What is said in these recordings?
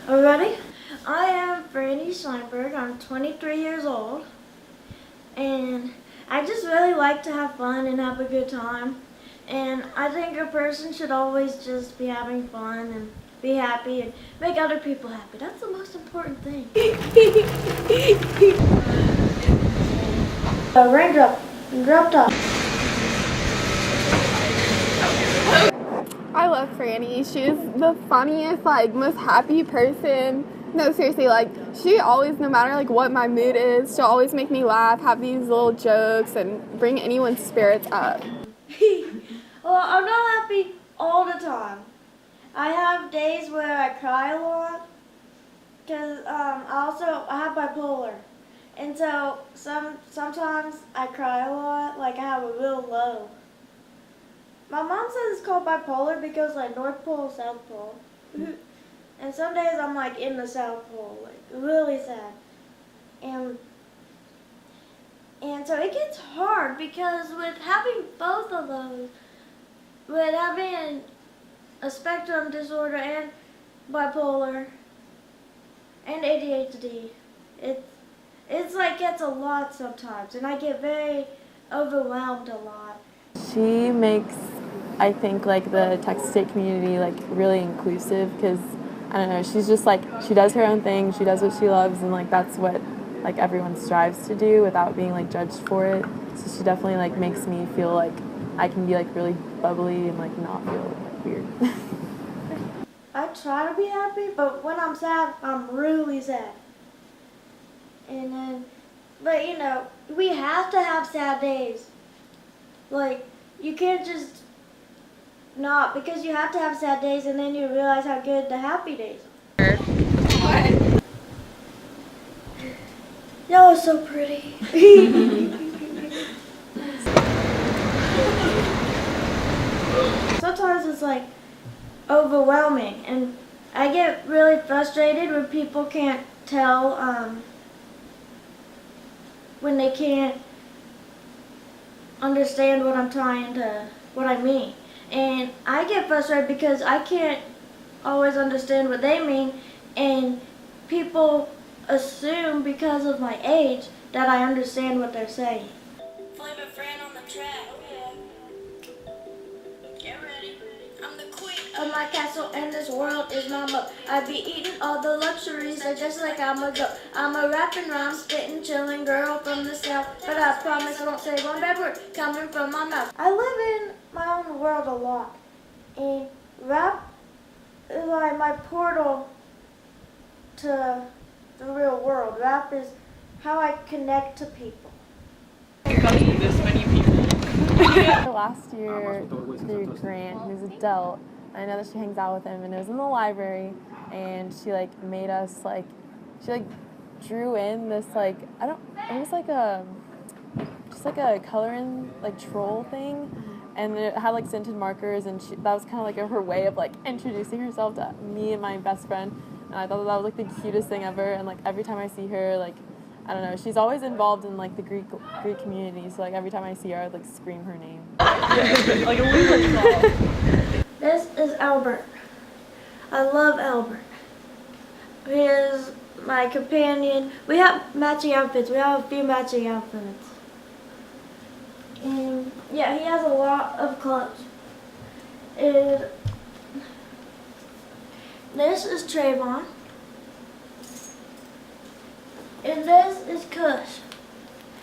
Are we ready? I am Frannie Sheinberg. I'm 23 years old. And I just really like to have fun and have a good time. And I think a person should always just be having fun and be happy and make other people happy. That's the most important thing. Raindrop. Drop top. I love Frannie. She's the funniest, most happy person. No, seriously, she always, no matter, what my mood is, she'll always make me laugh, have these little jokes, and bring anyone's spirits up. Well, I'm not happy all the time. I have days where I cry a lot, because I have bipolar. And so sometimes I cry a lot, I have a real low. My mom says it's called bipolar because North Pole, South Pole. And some days I'm in the South Pole, really sad. And so it gets hard because with having both of those, with having a spectrum disorder and bipolar and ADHD, it's gets a lot sometimes, and I get very overwhelmed a lot. She makes, I think, the Texas State community really inclusive because, I don't know, she's just she does her own thing, she does what she loves, and that's what everyone strives to do without being judged for it. So she definitely makes me feel I can be really bubbly and not feel weird. I try to be happy, but when I'm sad, I'm really sad. And then, but we have to have sad days. You can't just not, because you have to have sad days and then you realize how good the happy days are. What? Y'all are so pretty. Sometimes it's overwhelming, and I get really frustrated when people can't tell, when they can't understand what I mean. And I get frustrated because I can't always understand what they mean, and people assume because of my age that I understand what they're saying. Flava, Fran on the track. Get ready. I'm the queen of my castle, and this world is my moat. I be eating all the luxuries, just like I'm a goat. I'm a rapping, rhyme, spitting, chilling girl from the south, but I promise I won't say one bad word coming from my mouth. I live in my own world a lot, and rap is my portal to the real world. Rap is how I connect to people. You got to do this many people. Last year, through Grant, who's an adult, I know that she hangs out with him, and it was in the library, and she made us she drew in this it was just a coloring troll thing, and it had scented markers, and that was kind of her way of introducing herself to me and my best friend, and I thought that was the cutest thing ever. And every time I see her, I don't know, she's always involved in the Greek community, so every time I see her, I'd scream her name. Like a weird song. This is Albert. I love Albert. He is my companion. We have matching outfits. We have a few matching outfits. And yeah, he has a lot of clothes. This is Trayvon. And this is Kush.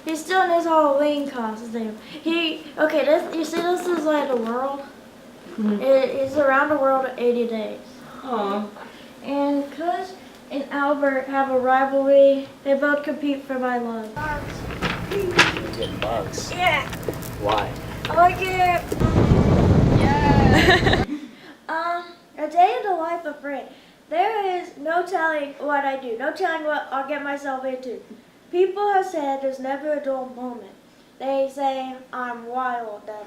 He's still in his Halloween costume. You see this is the world. Mm-hmm. It's around the world in 80 days. Aww. And Kush and Albert have a rivalry. They both compete for my love. Getting bugs. Yeah. Why? I like it. Yeah. A day in the life of Fran. There is no telling what I do. No telling what I'll get myself into. People have said there's never a dull moment. They say I'm wild, that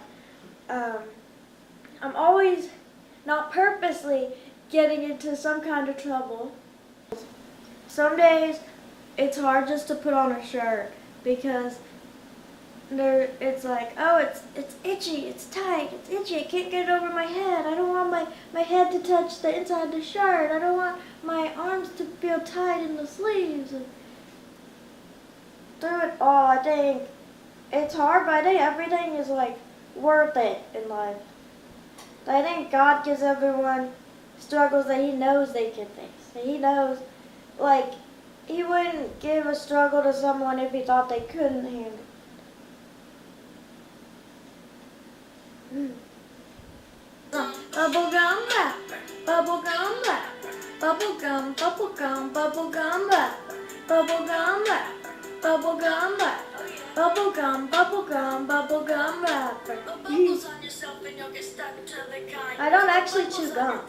I'm always not purposely getting into some kind of trouble. Some days it's hard just to put on a shirt because it's like, oh, it's itchy, it's tight, it's itchy, I can't get it over my head. I don't want my head to touch the inside of the shirt. I don't want my arms to feel tight in the sleeves. And through it all, I think it's hard, but I think everything is like worth it in life. I think God gives everyone struggles that He knows they can face. That He knows, like, He wouldn't give a struggle to someone if He thought they couldn't handle it. Bubblegum wrapper, bubblegum wrapper, bubblegum, bubblegum, bubblegum wrapper, bubblegum wrapper, bubblegum wrapper, bubblegum, bubblegum, bubblegum wrapper. I don't actually chew gum.